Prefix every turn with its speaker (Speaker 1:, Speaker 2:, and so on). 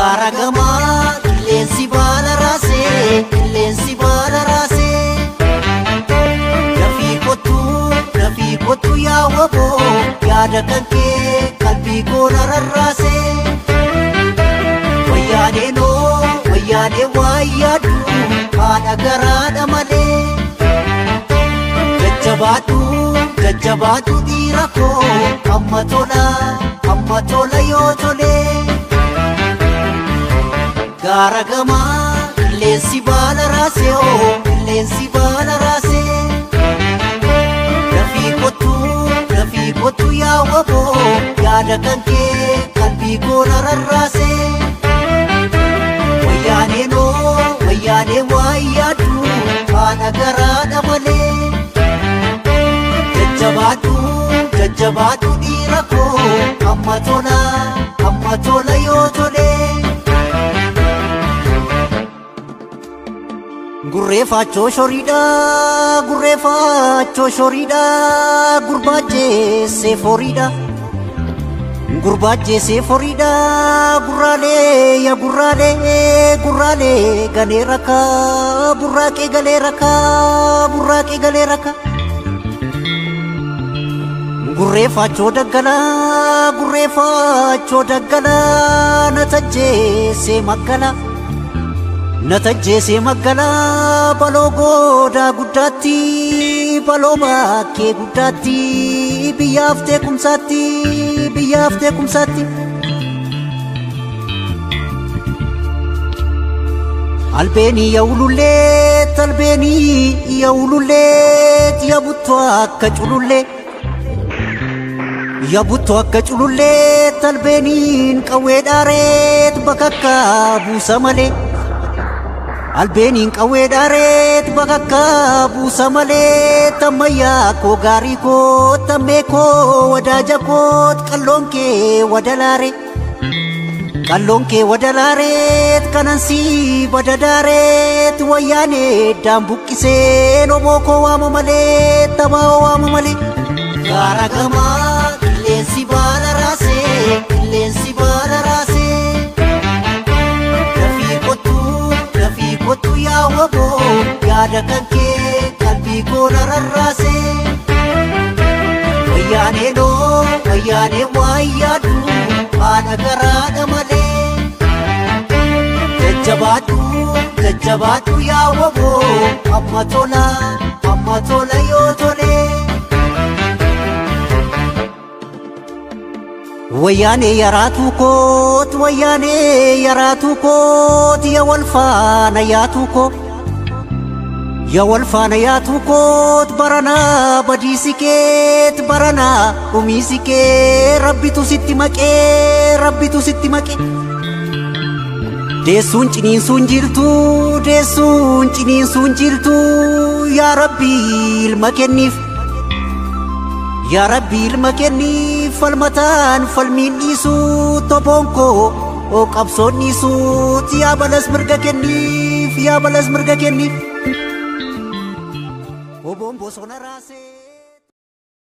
Speaker 1: Garagama qilleensi baala raasee qilleensi baala raasee Dafii kottu yaa waboo yaada kan kee qalbii koo rarraasee Wayyaanee waa yaadu haadha garaadha malee Jajjabaadhu dhiira koo amma tola yoo tolee Garagama qilleensi baala raasee qilleensi baala raasee Dafii kottu yaa waboo yaada kan kee qalbii koo rarraasee Wayyaanee waa yaadu haadha garaadha malee Jajjabaadhu dhiira koo amma tola yoo tolee Gurreeffachoo shoriidha gurbaajjeessee foriidha gurraalee galee rakka burraaqee galee rakka Gurreeffachoo daggalaa na tajjeesee maggalaa baloo goodaa guddaatti baloo bakkee guddaatti biyyaaf teekumsaatti Albeenii yaa'ululleet yaabuttu akka cululleet albeeniin qawwee dhaareet bakakka buusa malee Albeenin qawwee dhaareet bakakka buusa malee tammayyaa koo gaarii koo tammee koo wadaaja koot qalloon kee wadalaareet kanansii badadaareet wayyaanee daambuqqiseen oboo koo waama malee tabaa'oo waama malee Garagama qilleensi baala raasee qilleensi baala raasee Dafii kottu yaa waboo yaada kan kee qalbii koo rarraasee Wayyaanee waa yaadu haadha garaadha malee Jajjabaadhu yaa waboo amma tola yoo tolee Wayyaanee yaraatuu koot yaa walfaana yaatuu koot baranaa badiisi keet baranaa dhumiisi kee rabbitu sitti maqee Deessuun ciniinsuun jirtu yaa rabbii ilma kenniif falmataan falmiin dhiisuu toboon koo qabsoon dhiisuut yaa balas mirga kenniif oboon bosona raasee